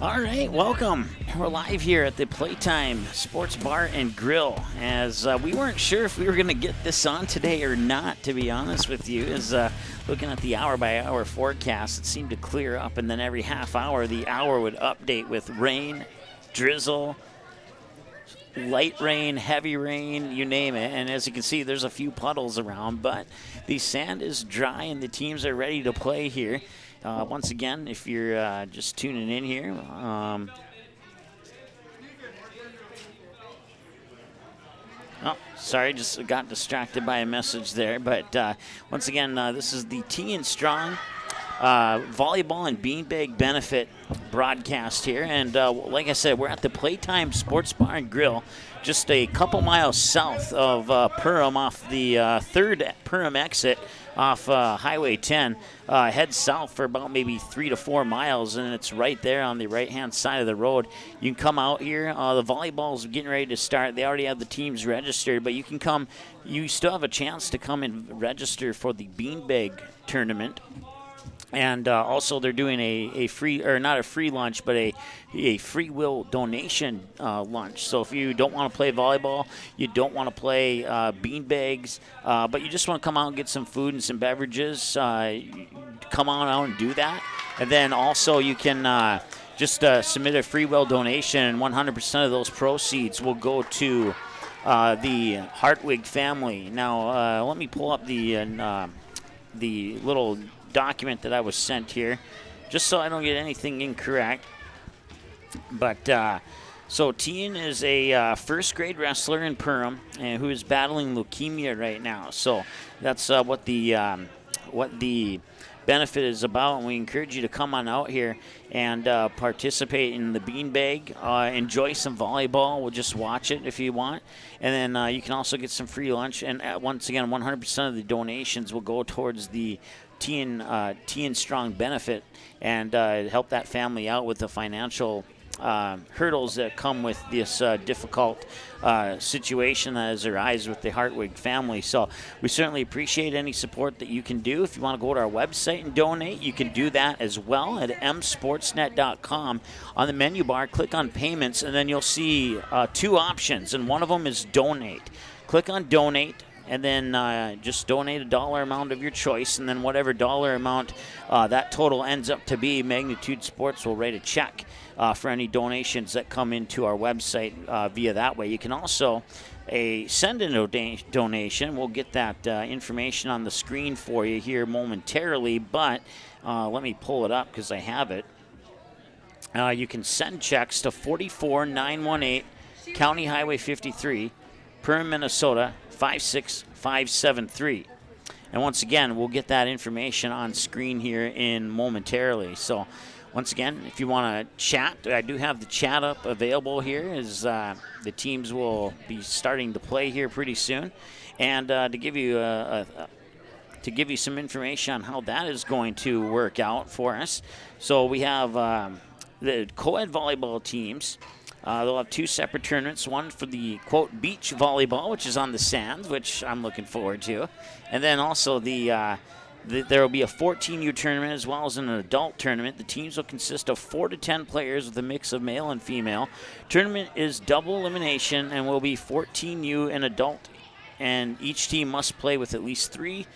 All right, welcome. We're live here at the Playtime Sports Bar and Grill. As we weren't sure if we were going to get this on today or not, to be honest with you. As looking at the hour-by-hour forecast, it seemed to clear up, and then every half hour, the hour would update with rain, drizzle, light rain, heavy rain, you name it. And as you can see, there's a few puddles around, but the sand is dry and the teams are ready to play here. Once again, if you're just tuning in here, sorry, just got distracted by a message there. But once again, this is the Teian Strong Volleyball and Beanbag Benefit broadcast here. And like I said, we're at the Playtime Sports Bar and Grill, just a couple miles south of Perham, off the third Perham exit off Highway 10. Head south for about maybe 3 to 4 miles, and it's right there on the right-hand side of the road. You can come out here. The volleyball's getting ready to start. They already have the teams registered, but you can come. You still have a chance to come and register for the Beanbag tournament. And also they're doing a free, or not a free lunch, but a free will donation lunch. So if you don't want to play volleyball, you don't want to play beanbags, but you just want to come out and get some food and some beverages, come on out and do that. And then also you can just submit a free will donation, and 100% of those proceeds will go to the Hartwig family. Now, let me pull up the little document that I was sent here, just so I don't get anything incorrect. But so Teian is a first grade wrestler in Perham, and who is battling leukemia right now. So that's what the benefit is about, and we encourage you to come on out here and participate in the beanbag. Enjoy some volleyball. We'll just watch it if you want, and then you can also get some free lunch. And once again, 100% of the donations will go towards the Teian Strong benefit, and help that family out with the financial hurdles that come with this difficult situation that has arisen with the Hartwig family. So we certainly appreciate any support that you can do. If you want to go to our website and donate, you can do that as well at msportsnet.com. On the menu bar, click on payments, and then you'll see two options, and one of them is donate. Click on donate, and then just donate a dollar amount of your choice, and then whatever dollar amount that total ends up to be, Magnitude Sports will write a check for any donations that come into our website via that way. You can also send a donation. We'll get that information on the screen for you here momentarily, but let me pull it up because I have it. You can send checks to 44918 County Highway 53, Perham, Minnesota 56573. And once again, we'll get that information on screen here in momentarily. So once again, if you want to chat, I do have the chat up available here, as the teams will be starting to play here pretty soon. And to give you some information on how that is going to work out for us. So we have the co-ed volleyball teams. They'll have two separate tournaments, one for the, quote, beach volleyball, which is on the sands, which I'm looking forward to. And then also there will be a 14U tournament as well as an adult tournament. The teams will consist of 4 to 10 players with a mix of male and female. Tournament is double elimination and will be 14U and adult. And each team must play with at least 3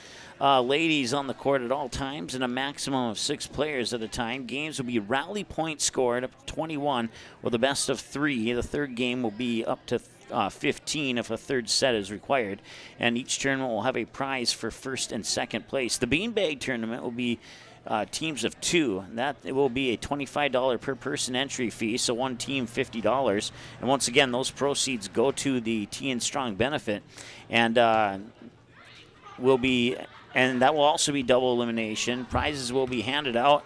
ladies on the court at all times, and a maximum of 6 players at a time. Games will be rally points scored up to 21 with a best of 3. The third game will be up to 15 if a third set is required, and each tournament will have a prize for first and second place. The beanbag tournament will be teams of 2. That it will be a $25 per person entry fee, so one team $50. And once again, those proceeds go to the Teian Strong benefit, and that will also be double elimination. Prizes will be handed out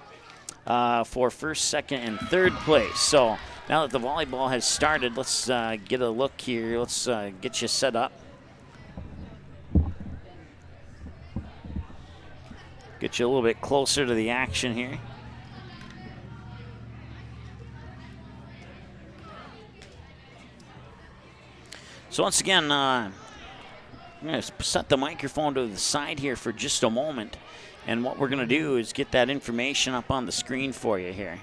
for first, second, and third place. So now that the volleyball has started, let's get a look here. Let's get you set up. Get you a little bit closer to the action here. So once again, I'm going to set the microphone to the side here for just a moment. And what we're going to do is get that information up on the screen for you here.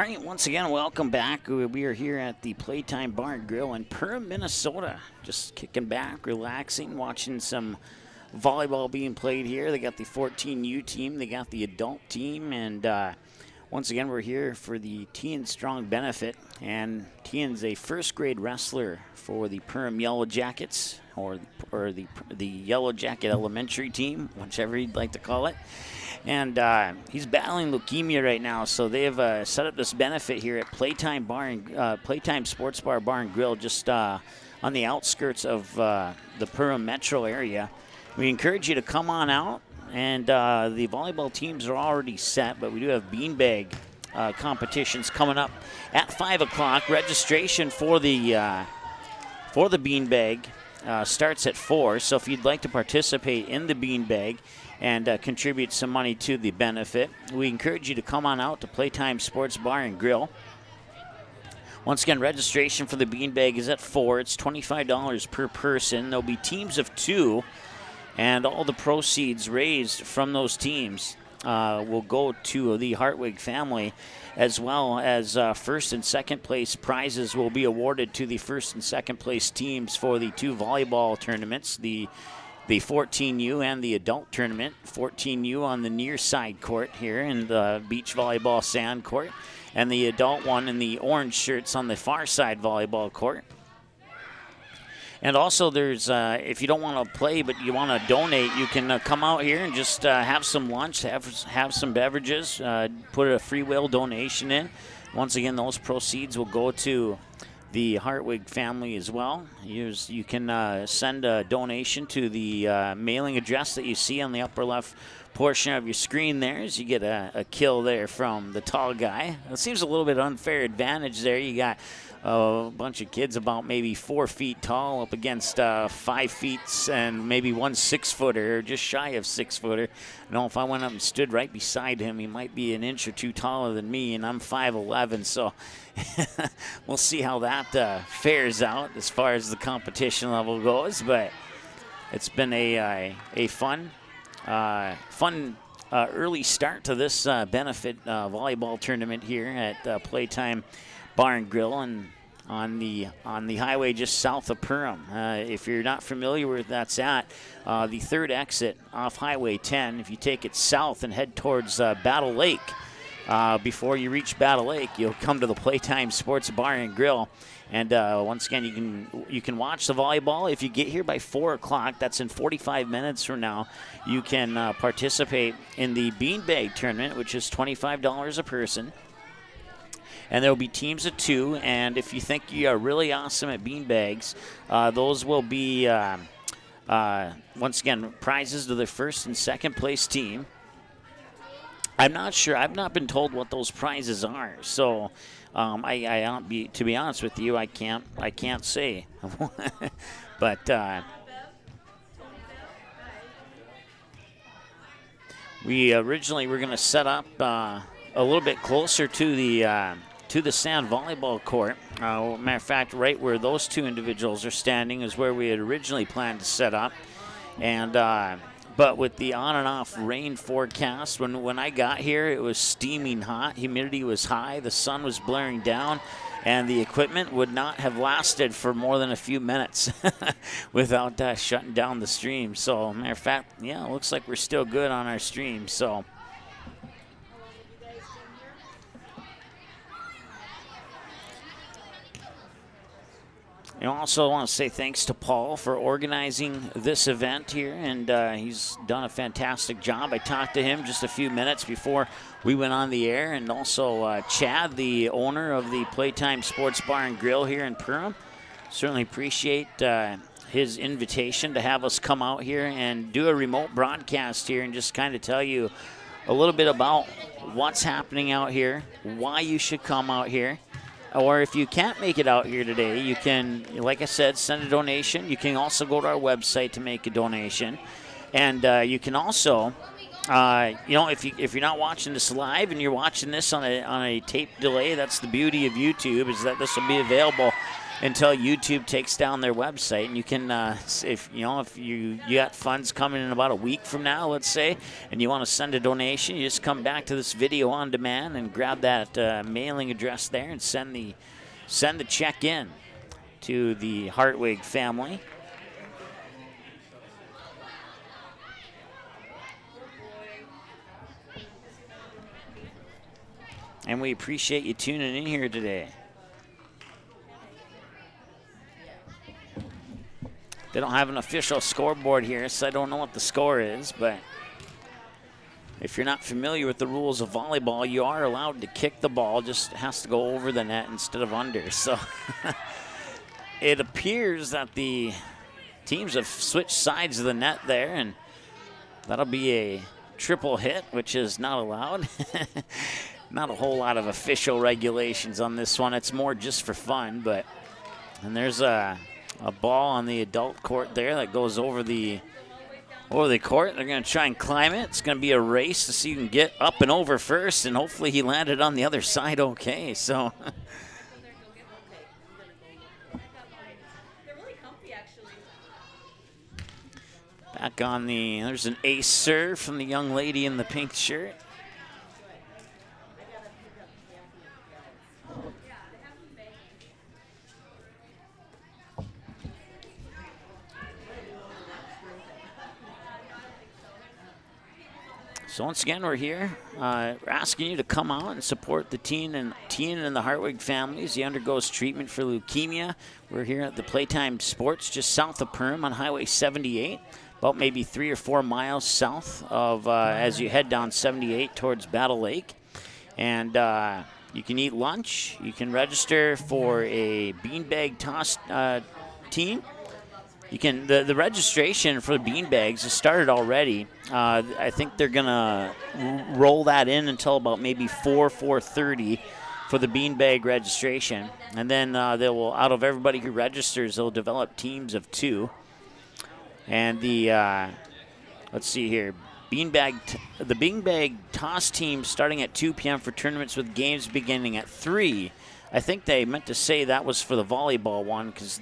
All right, once again, welcome back. We are here at the Playtime Bar and Grill in Perham, Minnesota. Just kicking back, relaxing, watching some volleyball being played here. They got the 14U team, they got the adult team, and once again, we're here for the Teian Strong benefit. And Teian's a first grade wrestler for the Perham Yellow Jackets, or the Yellow Jacket Elementary team, whichever you'd like to call it. And he's battling leukemia right now, so they have set up this benefit here at Playtime Sports Bar and Grill, just on the outskirts of the Perham metro area. We encourage you to come on out, and the volleyball teams are already set, but we do have beanbag competitions coming up at 5 o'clock. Registration for the beanbag starts at 4, so if you'd like to participate in the beanbag and contribute some money to the benefit, we encourage you to come on out to Playtime Sports Bar and Grill. Once again, registration for the beanbag is at 4. It's $25 per person. There'll be teams of 2, and all the proceeds raised from those teams will go to the Hartwig family, as well as first and second place prizes will be awarded to the first and second place teams for the 2 volleyball tournaments, the 14U and the adult tournament. 14U on the near side court here in the beach volleyball sand court, and the adult one in the orange shirts on the far side volleyball court. And also there's, if you don't want to play but you want to donate, you can come out here and just have some lunch, have some beverages, put a free will donation in. Once again, those proceeds will go to the Hartwig family as well. You can send a donation to the mailing address that you see on the upper left portion of your screen there, as you get a kill there from the tall guy. It seems a little bit unfair advantage there. You got a bunch of kids about maybe 4 feet tall up against 5 feet and maybe 1 6-footer, just shy of 6-footer. I know if I went up and stood right beside him, he might be an inch or 2 taller than me, and I'm 5'11", so we'll see how that fares out as far as the competition level goes. But it's been a fun early start to this benefit volleyball tournament here at Playtime Bar and Grill, and on the highway just south of Perham. If you're not familiar with where that's at, the third exit off Highway 10, if you take it south and head towards Battle Lake, before you reach Battle Lake, you'll come to the Playtime Sports Bar and Grill. And once again, you can watch the volleyball. If you get here by 4 o'clock, that's in 45 minutes from now, you can participate in the beanbag tournament, which is $25 a person. And there will be teams of 2, and if you think you are really awesome at beanbags, those will be, once again, prizes to the first and second place team. I'm not sure. I've not been told what those prizes are, so to be honest with you, I can't say. But we originally were going to set up a little bit closer to the sand volleyball court. Matter of fact, right where those 2 individuals are standing is where we had originally planned to set up. And but with the on and off rain forecast, when I got here, it was steaming hot. Humidity was high. The sun was blaring down, and the equipment would not have lasted for more than a few minutes without shutting down the stream. So, matter of fact, yeah, it looks like we're still good on our stream. So. I also want to say thanks to Paul for organizing this event here, and he's done a fantastic job. I talked to him just a few minutes before we went on the air, and also Chad, the owner of the Playtime Sports Bar and Grill here in Perham. Certainly appreciate his invitation to have us come out here and do a remote broadcast here and just kind of tell you a little bit about what's happening out here, why you should come out here. Or if you can't make it out here today, you can, like I said, send a donation. You can also go to our website to make a donation. And you can also, if you're not watching this live and you're watching this on a tape delay, that's the beauty of YouTube, is that this will be available until YouTube takes down their website. And you can, if you got funds coming in about a week from now, let's say, and you want to send a donation, you just come back to this video on demand and grab that mailing address there and send the check in to the Hartwig family. And we appreciate you tuning in here today. They don't have an official scoreboard here, so I don't know what the score is, but if you're not familiar with the rules of volleyball, you are allowed to kick the ball, just has to go over the net instead of under. So it appears that the teams have switched sides of the net there, and that'll be a triple hit, which is not allowed. Not a whole lot of official regulations on this one. It's more just for fun, but and there's a ball on the adult court there that goes over the court. They're going to try and climb it. It's going to be a race to see who can get up and over first, and hopefully he landed on the other side okay. So back on there's an ace serve from the young lady in the pink shirt. So once again, we're here. We're asking you to come out and support the Teian and the Hartwig families. He undergoes treatment for leukemia. We're here at the Playtime Sports, just south of Perham on Highway 78, about maybe 3 or 4 miles south of as you head down 78 towards Battle Lake. And you can eat lunch. You can register for a beanbag toss team. You can the registration for the beanbags has started already. I think they're gonna roll that in until about maybe 4:30 for the beanbag registration, and then they will, out of everybody who registers, they'll develop teams of 2. And the let's see here, the beanbag toss team starting at 2 p.m. for tournaments with games beginning at 3. I think they meant to say that was for the volleyball one because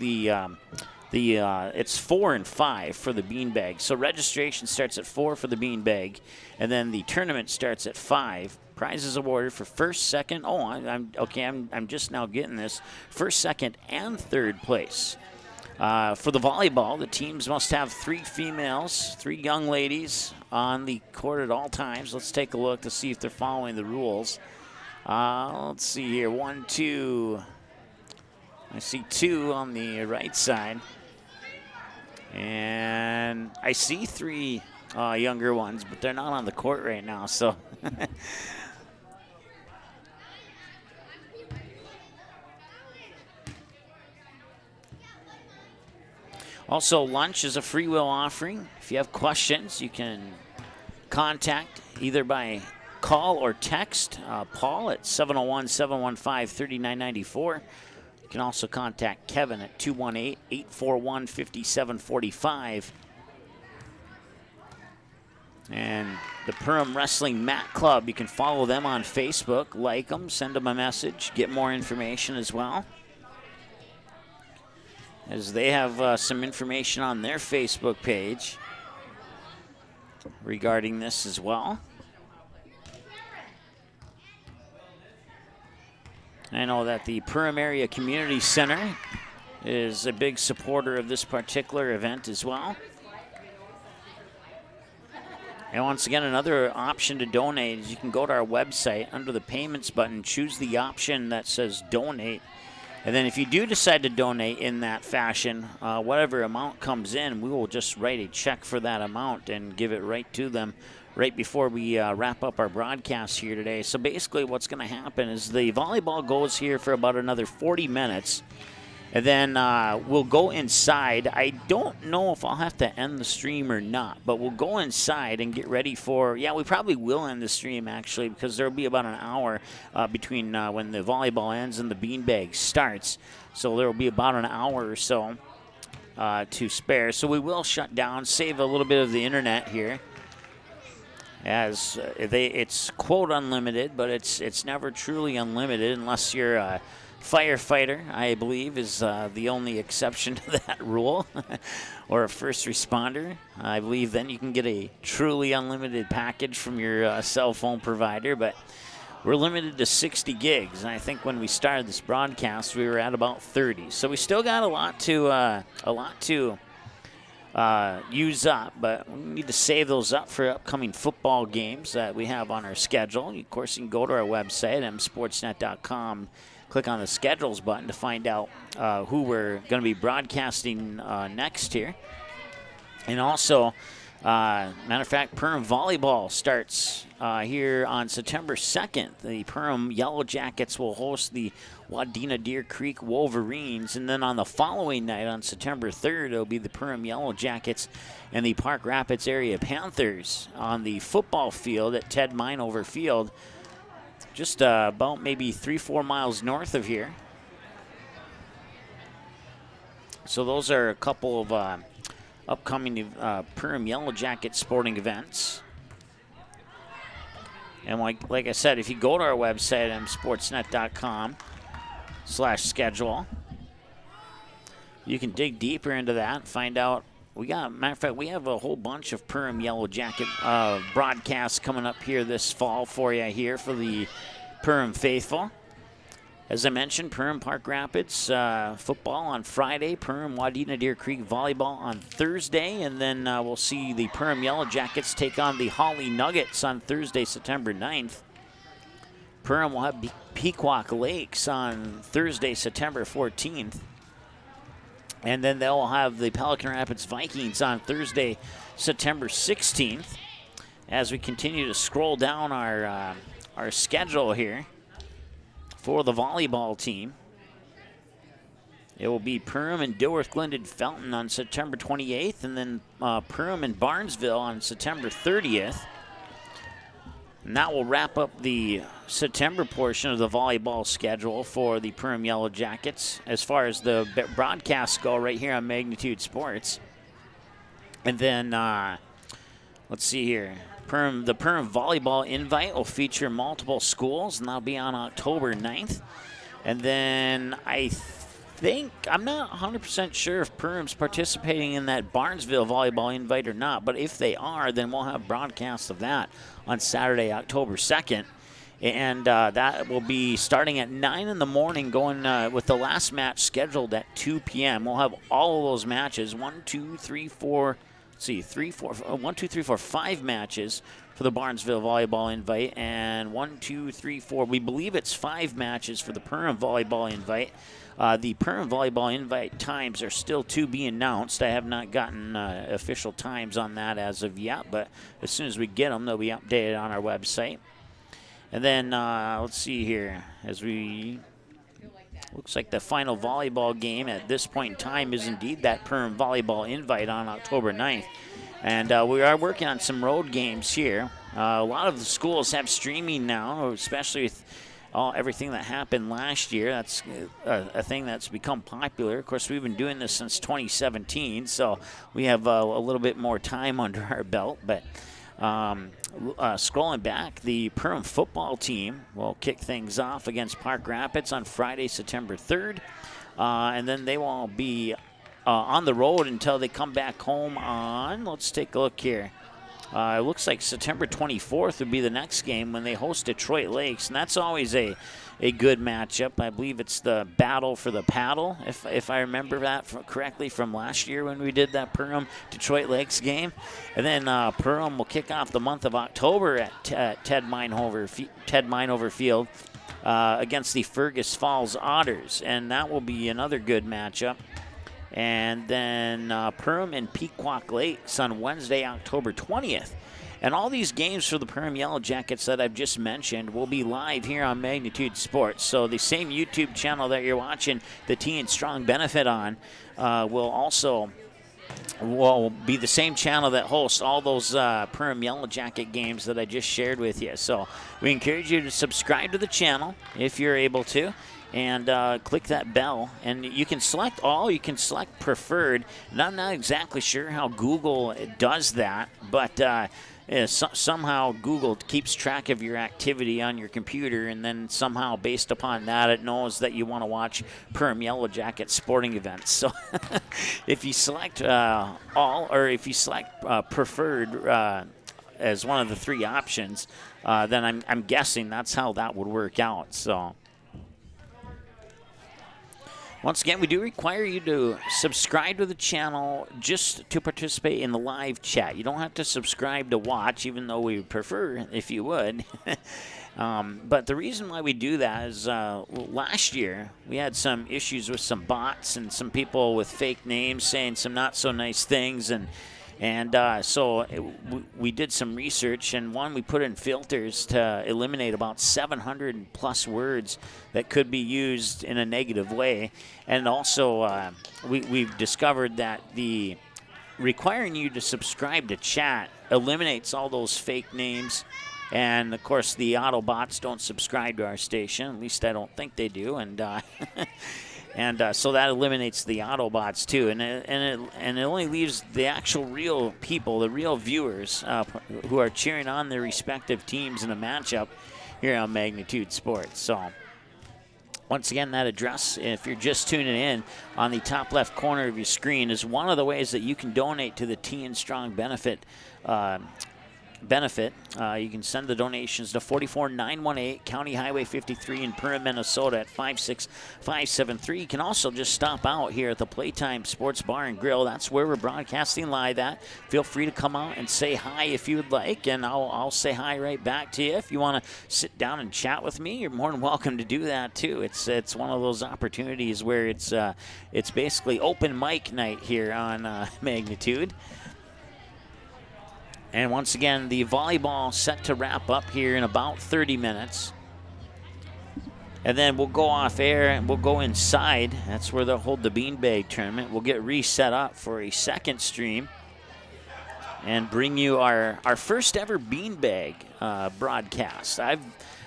it's 4 and 5 for the beanbag. So registration starts at 4 for the beanbag, and then the tournament starts at 5. Prizes awarded for first, second. Oh, I'm just now getting this. First, second, and third place. For the volleyball, the teams must have 3 females, 3 young ladies on the court at all times. Let's take a look to see if they're following the rules. Let's see here. 1, 2. I see 2 on the right side. And I see 3 younger ones, but they're not on the court right now, so. Also, lunch is a free will offering. If you have questions, you can contact either by call or text Paul at 701-715-3994. You can also contact Kevin at 218-841-5745. And the Perham Wrestling Mat Club, you can follow them on Facebook, like them, send them a message, get more information as well, as they have some information on their Facebook page regarding this as well. I know that the Perham Area Community Center is a big supporter of this particular event as well. And once again, another option to donate is you can go to our website under the payments button, choose the option that says donate. And then if you do decide to donate in that fashion, whatever amount comes in, we will just write a check for that amount and give it right to them right before we wrap up our broadcast here today. So basically what's going to happen is the volleyball goes here for about another 40 minutes, and then we'll go inside. I don't know if I'll have to end the stream or not, but we'll go inside and get ready for, we probably will end the stream actually, because there will be about an hour between when the volleyball ends and the beanbag starts. So there will be about an hour or so to spare. So we will shut down, save a little bit of the internet here, as it's quote unlimited, but it's never truly unlimited unless you're firefighter, I believe, is the only exception to that rule, or a first responder. I believe then you can get a truly unlimited package from your cell phone provider, but we're limited to 60 gigs, and I think when we started this broadcast, we were at about 30. So we still got a lot to use up, but we need to save those up for upcoming football games that we have on our schedule. Of course, you can go to our website, msportsnet.com, click on the schedules button to find out who we're going to be broadcasting next here. And also, matter of fact, Perham Volleyball starts here on September 2nd. The Perham Yellow Jackets will host the Wadena Deer Creek Wolverines. And then on the following night, on September 3rd, it'll be the Perham Yellow Jackets and the Park Rapids area Panthers on the football field at Ted Minover Field, just about maybe 3-4 miles north of here. So those are a couple of upcoming Perham Yellow Jacket sporting events. And like I said, if you go to our website, msportsnet.com/schedule, you can dig deeper into that and find out. Matter of fact, we have a whole bunch of Perham Yellow Jacket broadcasts coming up here this fall for you here for the Perham faithful. As I mentioned, Perham Park Rapids football on Friday, Perham Wadena Deer Creek volleyball on Thursday, and then we'll see the Perham Yellow Jackets take on the Holly Nuggets on Thursday, September 9th. Perham will have Pequot Lakes on Thursday, September 14th. And then they'll have the Pelican Rapids Vikings on Thursday, September 16th. As we continue to scroll down our schedule here for the volleyball team, it will be Perham and Dilworth Glendon Felton on September 28th, and then Perham and Barnesville on September 30th. And that will wrap up the September portion of the volleyball schedule for the Perham Yellow Jackets as far as the broadcasts go right here on Magnitude Sports. And then, let's see here. The Perham Volleyball Invite will feature multiple schools, and that'll be on October 9th. And then I'm not 100% sure if Perham's participating in that Barnesville Volleyball Invite or not, but if they are, then we'll have broadcasts of that on Saturday, October 2nd. And that will be starting at 9 in the morning, going with the last match scheduled at 2 p.m. We'll have all of those matches, 5 matches for the Barnesville Volleyball Invite, and 4, we believe it's 5 matches for the Perham Volleyball Invite. The Perham Volleyball Invite times are still to be announced. I have not gotten official times on that as of yet, but as soon as we get them, they'll be updated on our website. And then, let's see here, looks like the final volleyball game at this point in time is indeed that Perham Volleyball Invite on October 9th. And we are working on some road games here. A lot of the schools have streaming now, especially with everything that happened last year. That's a thing that's become popular. Of course, we've been doing this since 2017, so we have a little bit more time under our belt. But scrolling back, the Perham football team will kick things off against Park Rapids on Friday, September 3rd. And then they will be on the road until they come back home on, let's take a look here. It looks like September 24th would be the next game when they host Detroit Lakes, and that's always a good matchup. I believe it's the battle for the paddle, if I remember that correctly from last year when we did that Perham Detroit Lakes game. And then Perham will kick off the month of October at Ted Minover Field against the Fergus Falls Otters, and that will be another good matchup. And then Perham and Pequot Lakes on Wednesday, October 20th. And all these games for the Perham Yellow Jackets that I've just mentioned will be live here on Magnitude Sports. So the same YouTube channel that you're watching the Teian Strong Benefit on will be the same channel that hosts all those Perham Yellow Jacket games that I just shared with you. So we encourage you to subscribe to the channel if you're able to. and click that bell. And you can select all, you can select preferred. And I'm not exactly sure how Google does that, but somehow Google keeps track of your activity on your computer, and then somehow based upon that it knows that you want to watch Perham Yellow Jacket sporting events. So if you select all, or if you select preferred as one of the 3 options, then I'm guessing that's how that would work out. So once again, we do require you to subscribe to the channel just to participate in the live chat. You don't have to subscribe to watch, even though we prefer if you would. But the reason why we do that is last year we had some issues with some bots and some people with fake names saying some not so nice things, and so we did some research, and we put in filters to eliminate about 700 plus words that could be used in a negative way. And also we've discovered that the requiring you to subscribe to chat eliminates all those fake names. And, of course, the Autobots don't subscribe to our station. At least I don't think they do. And so that eliminates the Autobots too, and it only leaves the actual real people, the real viewers who are cheering on their respective teams in a matchup here on Magnitude Sports. So once again, that address, if you're just tuning in, on the top left corner of your screen is one of the ways that you can donate to the Teian Strong benefit. You can send the donations to 44918 County Highway 53 in Perham, Minnesota at 56573. You can also just stop out here at the Playtime Sports Bar and Grill. That's where we're broadcasting live at. Feel free to come out and say hi if you would like, and I'll say hi right back to you. If you want to sit down and chat with me, you're more than welcome to do that too. It's one of those opportunities where it's basically open mic night here on Magnitude. And once again, the volleyball set to wrap up here in about 30 minutes. And then we'll go off air and we'll go inside. That's where they'll hold the beanbag tournament. We'll get reset up for a second stream and bring you our first ever beanbag broadcast. I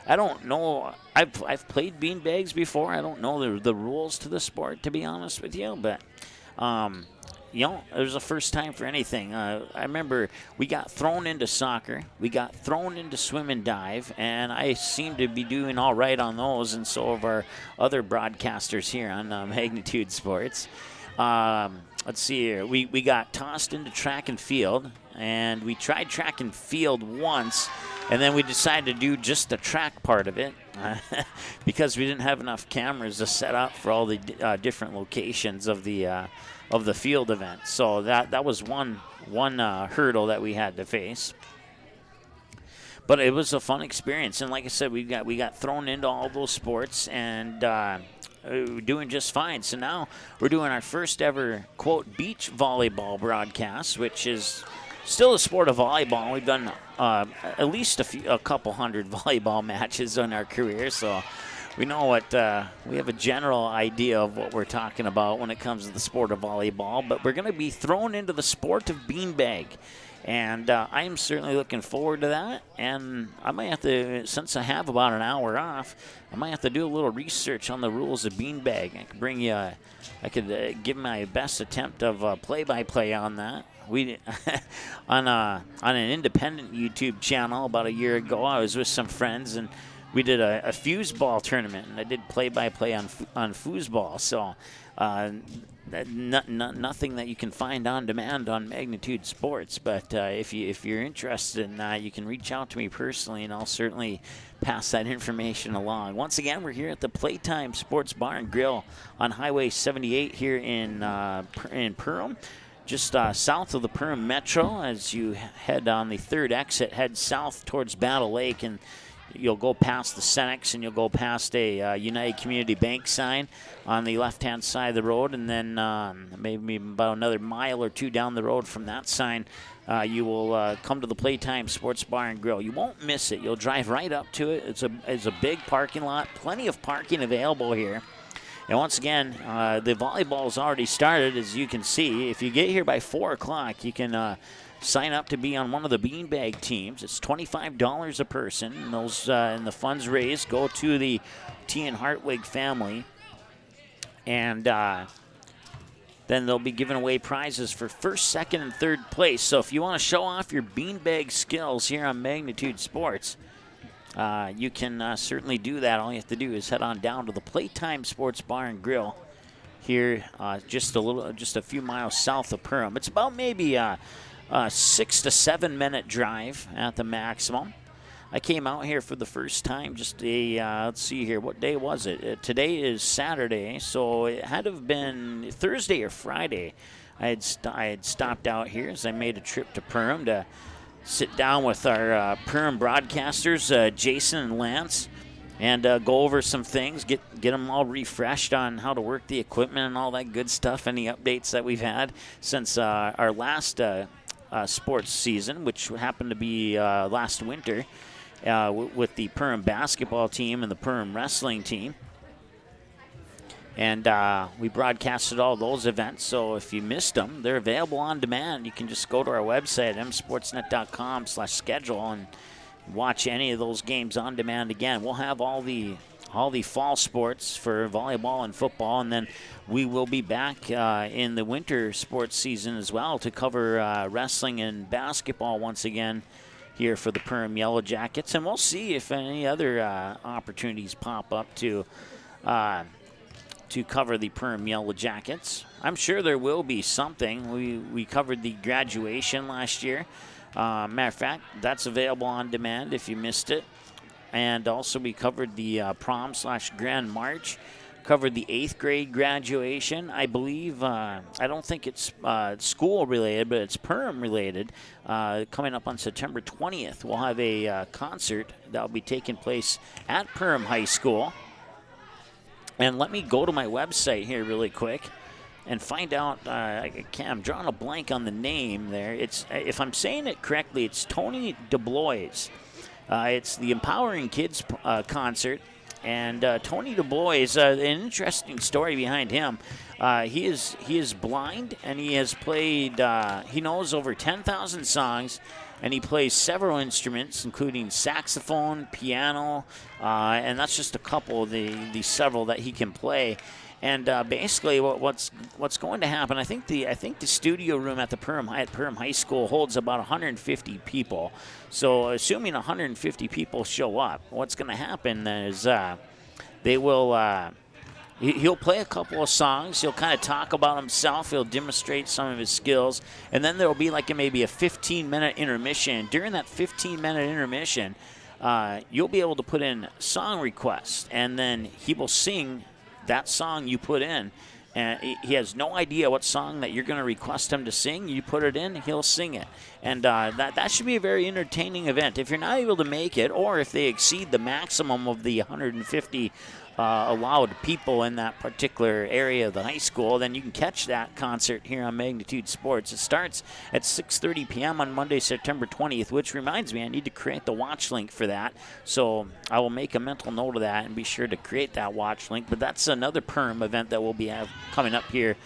don't know. I've played beanbags before. I don't know the rules to the sport, to be honest with you, but you know, it was the first time for anything. I remember we got thrown into soccer, we got thrown into swim and dive, and I seem to be doing all right on those, and so have our other broadcasters here on Magnitude Sports. Let's see here. We got tossed into track and field, and we tried track and field once, and then we decided to do just the track part of it because we didn't have enough cameras to set up for all the different locations of the field event. So that was one hurdle that we had to face. But it was a fun experience, and like I said, we got thrown into all those sports, and we're doing just fine. So now we're doing our first ever quote beach volleyball broadcast, which is still a sport of volleyball. We've done at least a couple hundred volleyball matches in our career, so we know we have a general idea of what we're talking about when it comes to the sport of volleyball, but we're going to be thrown into the sport of beanbag. And I am certainly looking forward to that. And I might have to, since I have about an hour off, I might have to do a little research on the rules of beanbag. I could give my best attempt of play-by-play on that. We on an independent YouTube channel about a year ago, I was with some friends, and we did a foosball tournament, and I did play-by-play on foosball. So nothing that you can find on demand on Magnitude Sports. But if you're interested in that, you can reach out to me personally, and I'll certainly pass that information along. Once again, we're here at the Playtime Sports Bar and Grill on Highway 78 here in Perham. Just south of the Perham Metro. As you head on the third exit, head south towards Battle Lake, and you'll go past the Senex, and you'll go past a United Community Bank sign on the left-hand side of the road, and then maybe about another mile or two down the road from that sign, you will come to the Playtime Sports Bar and Grill. You won't miss it. You'll drive right up to it. It's a big parking lot, plenty of parking available here. And once again, the volleyball's already started, as you can see. If you get here by 4 o'clock, you can sign up to be on one of the beanbag teams. It's $25 a person, and those and the funds raised go to the Teian Hartwig family. And then they'll be giving away prizes for first, second, and third place. So if you want to show off your beanbag skills here on Magnitude Sports, you can certainly do that. All you have to do is head on down to the Playtime Sports Bar and Grill here, just a few miles south of Perham. It's about maybe a 6 to 7 minute drive at the maximum. I came out here for the first time just let's see here, what day was it? Today is Saturday, so it had to have been Thursday or Friday. I had stopped out here as I made a trip to Perham to sit down with our Perham broadcasters, Jason and Lance, and go over some things, get them all refreshed on how to work the equipment and all that good stuff, any updates that we've had since our last sports season, which happened to be last winter, with the Perham basketball team and the Perham wrestling team. And we broadcasted all those events, so if you missed them, they're available on demand. You can just go to our website, msportsnet.com/schedule, and watch any of those games on demand again. We'll have all the fall sports for volleyball and football, and then we will be back in the winter sports season as well to cover wrestling and basketball once again here for the Perham Yellow Jackets. And we'll see if any other opportunities pop up to cover the Perham Yellow Jackets. I'm sure there will be something. We covered the graduation last year. Matter of fact, that's available on demand if you missed it. And also we covered the prom/grand march, covered the 8th grade graduation. I believe, I don't think it's school related, but it's Perham related. Coming up on September 20th, we'll have a concert that will be taking place at Perham High School. And let me go to my website here really quick and find out. I'm drawing a blank on the name there. It's, if I'm saying it correctly, it's Tony DeBlois. It's the Empowering Kids concert. And Tony DeBlois, an interesting story behind him. He is blind, and he has played. He knows over 10,000 songs. And he plays several instruments, including saxophone, piano, and that's just a couple of the several that he can play. And basically, what's going to happen? I think the studio room at the Perham High School holds about 150 people. So, assuming 150 people show up, what's going to happen is they will. He'll play a couple of songs. He'll kind of talk about himself. He'll demonstrate some of his skills. And then there will be maybe a 15-minute intermission. During that 15-minute intermission, you'll be able to put in song requests. And then he will sing that song you put in. And he has no idea what song that you're going to request him to sing. You put it in, he'll sing it. And that should be a very entertaining event. If you're not able to make it, or if they exceed the maximum of the 150 allowed people in that particular area of the high school, then you can catch that concert here on Magnitude Sports. It starts at 6:30 p.m. on Monday, September 20th, which reminds me I need to create the watch link for that. So I will make a mental note of that and be sure to create that watch link. But that's another Perham event that we'll be coming up here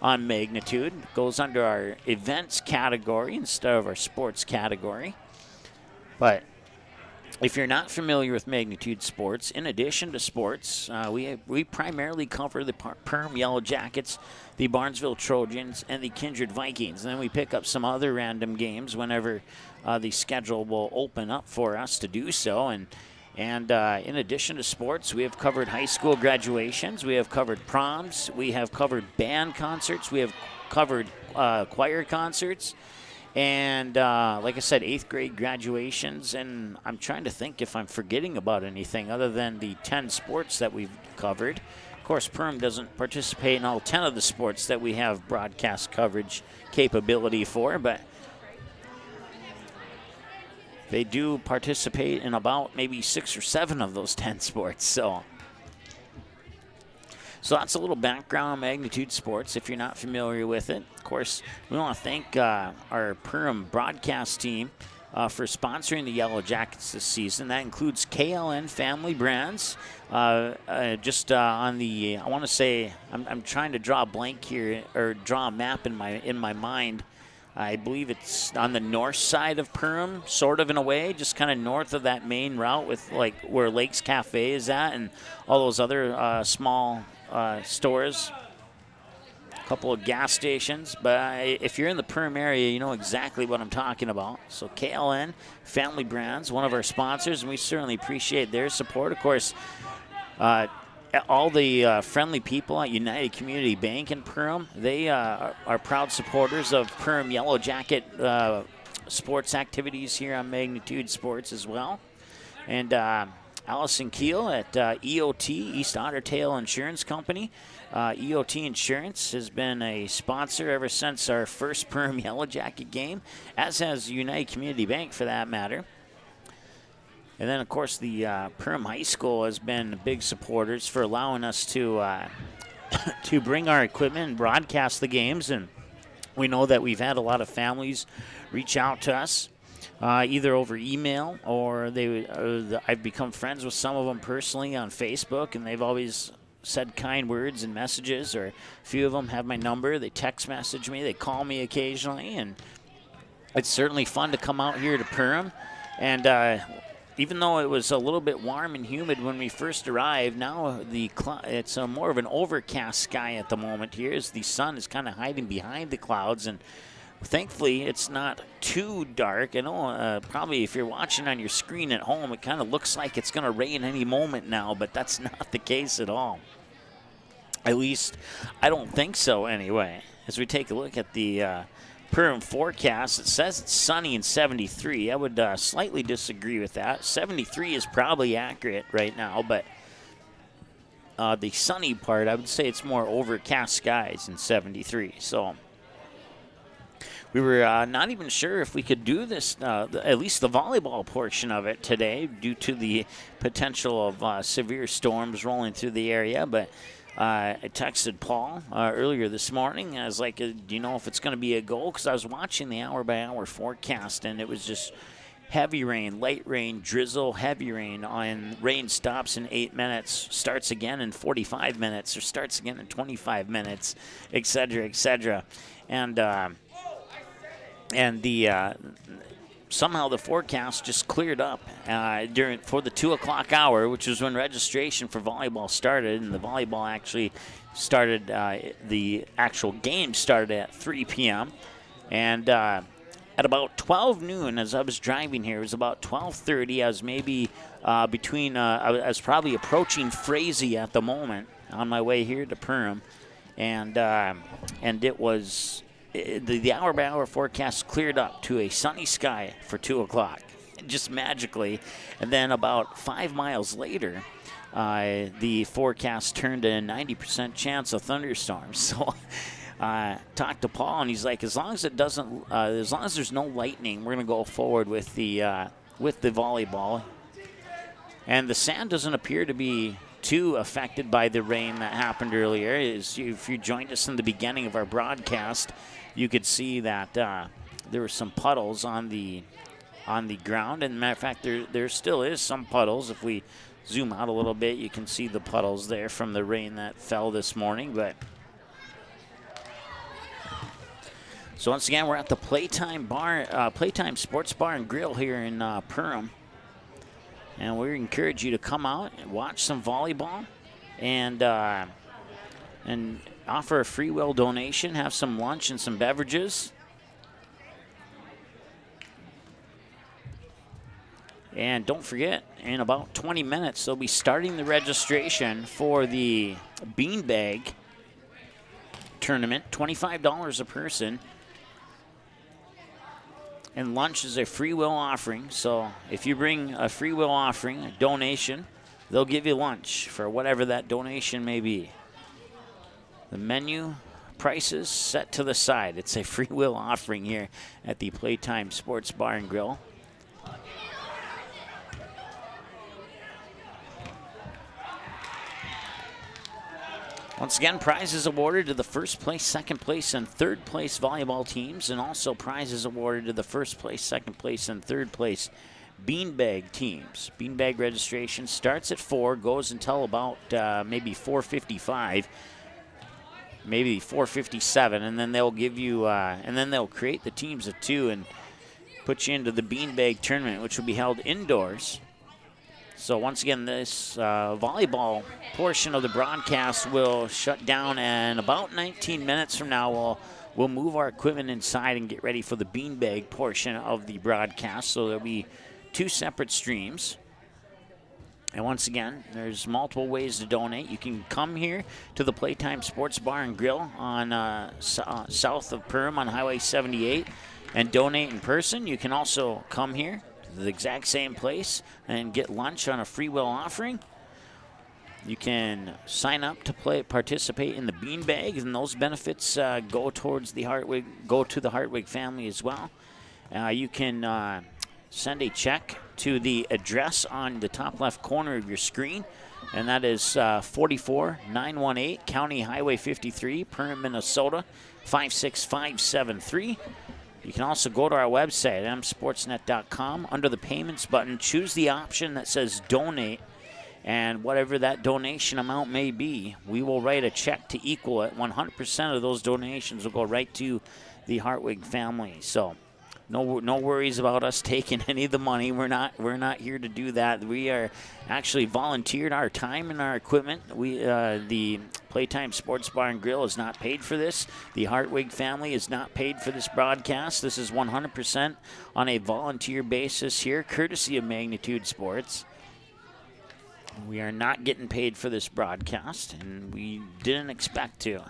on Magnitude. It goes under our events category instead of our sports category. But if you're not familiar with Magnitude Sports, in addition to sports, we primarily cover the Perham Yellow Jackets, the Barnesville Trojans, and the Kindred Vikings. And then we pick up some other random games whenever the schedule will open up for us to do so. And in addition to sports, we have covered high school graduations, we have covered proms, we have covered band concerts, we have covered choir concerts. And like I said, 8th grade graduations, and I'm trying to think if I'm forgetting about anything other than the 10 sports that we've covered. Of course, Perham doesn't participate in all 10 of the sports that we have broadcast coverage capability for, but they do participate in about maybe 6 or 7 of those 10 sports. So that's a little background on Magnitude Sports if you're not familiar with it. Of course, we want to thank our Perham broadcast team, for sponsoring the Yellow Jackets this season. That includes KLN Family Brands. Just on the, I want to say, I'm trying to draw a blank here, or draw a map in my mind. I believe it's on the north side of Perham, sort of in a way, just kind of north of that main route with like where Lakes Cafe is at and all those other small stores. A couple of gas stations, but if you're in the Perham area, you know exactly what I'm talking about. So KLN Family Brands, one of our sponsors, and we certainly appreciate their support. Of course, all the friendly people at United Community Bank in Perham, they are proud supporters of Perham Yellow Jacket sports activities here on Magnitude Sports as well. And Allison Keel at EOT, East Otter Tail Insurance Company. EOT Insurance has been a sponsor ever since our first Perham Yellow Jacket game, as has United Community Bank for that matter. And then, of course, the Perham High School has been big supporters for allowing us to to bring our equipment and broadcast the games. And we know that we've had a lot of families reach out to us, either over email or I've become friends with some of them personally on Facebook, and they've always said kind words and messages, or a few of them have my number. They text message me, they call me occasionally, and it's certainly fun to come out here to Perham. And even though it was a little bit warm and humid when we first arrived, now it's more of an overcast sky at the moment here, as the sun is kind of hiding behind the clouds, and thankfully it's not too dark. I know probably if you're watching on your screen at home, it kind of looks like it's going to rain any moment now, but that's not the case at all. At least I don't think so anyway. As we take a look at the Perham forecast, it says it's sunny and 73. I would slightly disagree with that. 73 is probably accurate right now, but the sunny part, I would say it's more overcast skies than 73. So we were not even sure if we could do this, at least the volleyball portion of it today, due to the potential of severe storms rolling through the area. But I texted Paul earlier this morning. I was like, do you know if it's going to be a goal? Because I was watching the hour-by-hour forecast, and it was just heavy rain, light rain, drizzle, heavy rain, and rain stops in 8 minutes, starts again in 45 minutes, or starts again in 25 minutes, et cetera, et cetera. And somehow the forecast just cleared up for the 2 o'clock hour, which was when registration for volleyball started, and the volleyball actually started, the actual game started at 3 p.m. And at about 12 noon, as I was driving here, it was about 12:30. I was maybe I was probably approaching Frazee at the moment on my way here to Perham, and it was. The hour-by-hour forecast cleared up to a sunny sky for 2 o'clock, just magically. And then about 5 miles later, the forecast turned to a 90% chance of thunderstorms. So I talked to Paul, and he's like, as long as there's no lightning, we're going to go forward with the volleyball. And the sand doesn't appear to be too affected by the rain that happened earlier. If you joined us in the beginning of our broadcast, you could see that there were some puddles on the ground. And matter of fact, there still is some puddles. If we zoom out a little bit, you can see the puddles there from the rain that fell this morning. So once again, we're at the Playtime Sports Bar and Grill here in Perham. And we encourage you to come out and watch some volleyball and offer a free will donation, have some lunch and some beverages. And don't forget, in about 20 minutes, they'll be starting the registration for the beanbag tournament, $25 a person. And lunch is a free will offering. So if you bring a free will offering, a donation, they'll give you lunch for whatever that donation may be. The menu prices set to the side. It's a free will offering here at the Playtime Sports Bar and Grill. Once again, prizes awarded to the first place, second place, and third place volleyball teams, and also prizes awarded to the first place, second place, and third place beanbag teams. Beanbag registration starts at 4, goes until about maybe 4:55, maybe 4:57, and then they'll give you, and then they'll create the teams of 2 and put you into the beanbag tournament, which will be held indoors. So once again, this volleyball portion of the broadcast will shut down, and about 19 minutes from now, we'll move our equipment inside and get ready for the beanbag portion of the broadcast. So there'll be 2 separate streams. And once again, there's multiple ways to donate. You can come here to the Playtime Sports Bar and Grill on south of Perham on Highway 78 and donate in person. You can also come here to the exact same place and get lunch on a free will offering. You can sign up to participate in the beanbag, and those benefits go towards the Hartwig family as well. You can send a check to the address on the top left corner of your screen, and that is 44918 County Highway 53, Perham, Minnesota 56573. You can also go to our website, msportsnet.com. Under the payments button, choose the option that says donate, and whatever that donation amount may be, we will write a check to equal it. 100% of those donations will go right to the Hartwig family. So no worries about us taking any of the money. We're not here to do that. We are actually volunteered our time and our equipment. The Playtime Sports Bar and Grill is not paid for this. The Hartwig family is not paid for this broadcast. This is 100% on a volunteer basis here, courtesy of Magnitude Sports. We are not getting paid for this broadcast, and we didn't expect to.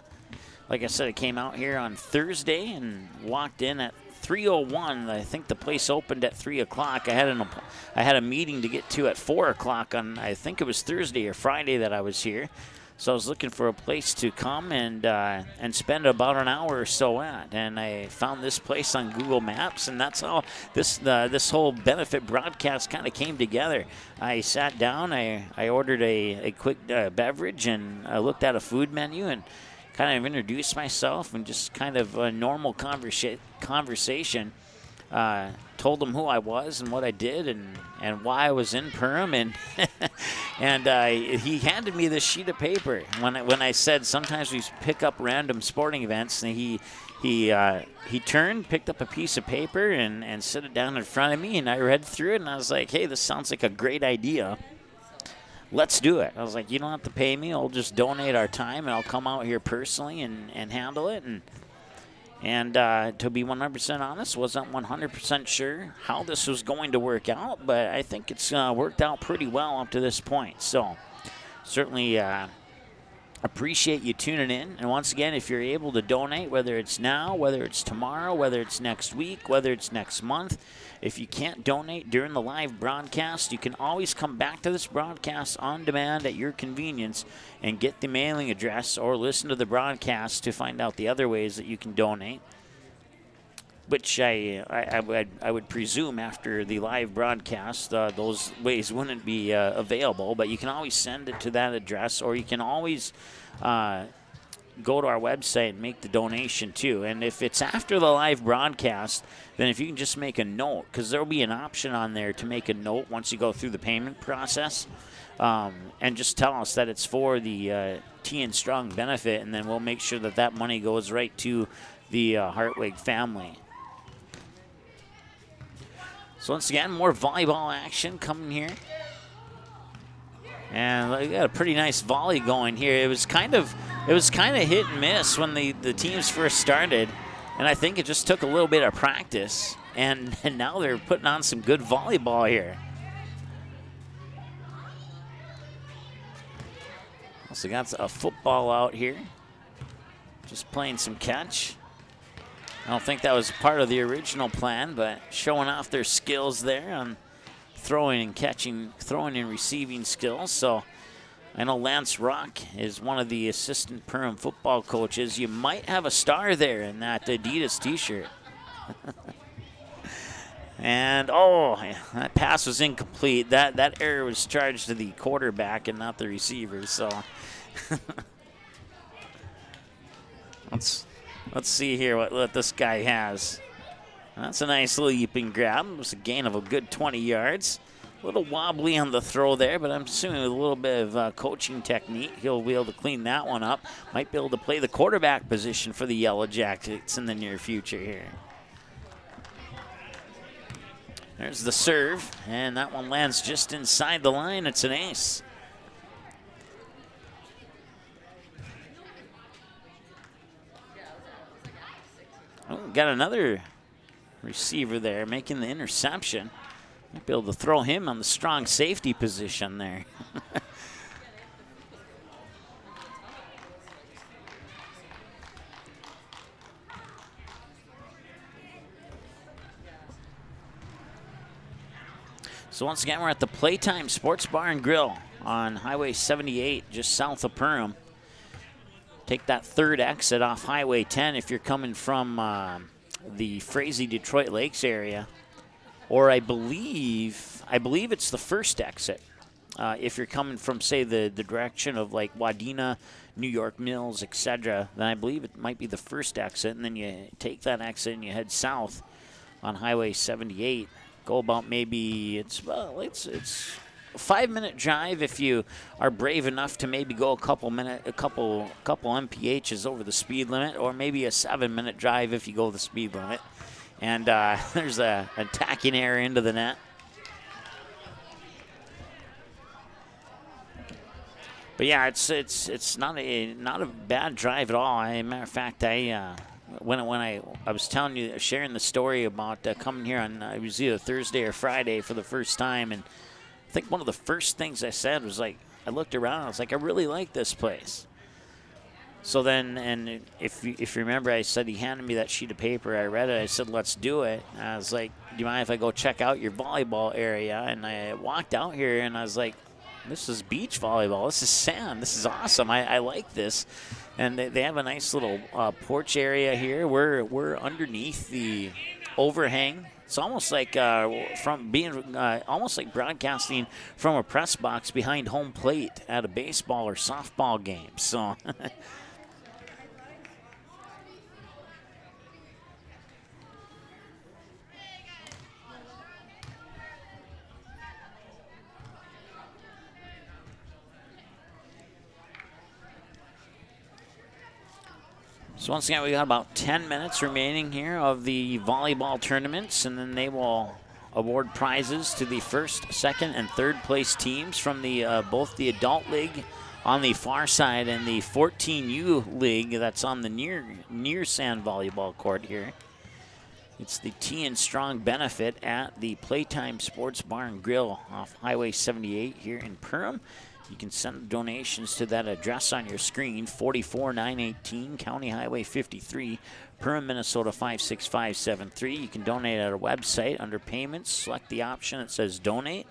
Like I said, I came out here on Thursday and walked in at 3:01. I think the place opened at 3 o'clock. I had a meeting to get to at 4 o'clock on, I think it was Thursday or Friday that I was here. So I was looking for a place to come and spend about an hour or so at, and I found this place on Google Maps, and that's how this whole benefit broadcast kind of came together. I sat down, I ordered a quick beverage, and I looked at a food menu and kind of introduced myself, and just kind of a normal conversation. Told them who I was and what I did and why I was in Perham, and he handed me this sheet of paper when I said sometimes we pick up random sporting events, and he turned, picked up a piece of paper and set it down in front of me, and I read through it, and I was like, hey, this sounds like a great idea. Let's do it. I was like, you don't have to pay me. I'll just donate our time, and I'll come out here personally and handle it. And to be 100% honest, wasn't 100% sure how this was going to work out, but I think it's worked out pretty well up to this point. So certainly appreciate you tuning in. And once again, if you're able to donate, whether it's now, whether it's tomorrow, whether it's next week, whether it's next month, if you can't donate during the live broadcast, you can always come back to this broadcast on demand at your convenience and get the mailing address, or listen to the broadcast to find out the other ways that you can donate, which I would presume after the live broadcast those ways wouldn't be available, but you can always send it to that address, or you can always go to our website and make the donation too. And if it's after the live broadcast, then if you can just make a note, because there will be an option on there to make a note once you go through the payment process, and just tell us that it's for the Teian Strong benefit, and then we'll make sure that that money goes right to the Hartwig family. So once again, more volleyball action coming here. And we got a pretty nice volley going here. It was kind of hit and miss when the teams first started, and I think it just took a little bit of practice, and now they're putting on some good volleyball here. Also got a football out here, just playing some catch. I don't think that was part of the original plan, but showing off their skills there on throwing and catching, throwing and receiving skills. So I know Lance Rock is one of the assistant Perham football coaches. You might have a star there in that Adidas t-shirt. And, oh, that pass was incomplete. That error was charged to the quarterback and not the receiver. So Let's see here what this guy has. That's a nice leaping grab. It was a gain of a good 20 yards. A little wobbly on the throw there, but I'm assuming with a little bit of coaching technique, he'll be able to clean that one up. Might be able to play the quarterback position for the Yellow Jackets in the near future here. There's the serve, and that one lands just inside the line. It's an ace. Oh, got another receiver there making the interception. Might be able to throw him on the strong safety position there. So once again, we're at the Playtime Sports Bar and Grill on Highway 78, just south of Perham. Take that third exit off Highway 10 if you're coming from the Frazee Detroit Lakes area. Or I believe it's the first exit. If you're coming from, say, the direction of like Wadena, New York Mills, etc., then I believe it might be the first exit, and then you take that exit and you head south on Highway 78. Go about maybe it's a 5-minute drive if you are brave enough to maybe go a couple MPHs over the speed limit, or maybe a 7-minute drive if you go the speed limit. And there's an attacking error into the net. But yeah, it's not a bad drive at all. As a matter of fact, when I was telling you, sharing the story about coming here on it was either Thursday or Friday for the first time, and I think one of the first things I said was like, I looked around, I was like, I really like this place. So then, and if you remember, I said he handed me that sheet of paper. I read it. I said, let's do it. And I was like, do you mind if I go check out your volleyball area? And I walked out here, and I was like, this is beach volleyball. This is sand. This is awesome. I like this. And they have a nice little porch area here. We're underneath the overhang. It's almost like from being almost like broadcasting from a press box behind home plate at a baseball or softball game. So. So once again, we got about 10 minutes remaining here of the volleyball tournaments, and then they will award prizes to the first, second, and third place teams from the both the adult league on the far side and the 14U league that's on the near sand volleyball court here. It's the Teian Strong benefit at the Playtime Sports Bar and Grill off Highway 78 here in Perham. You can send donations to that address on your screen, 44918 County Highway 53, Perham, Minnesota 56573. You can donate at our website under payments. Select the option that says donate.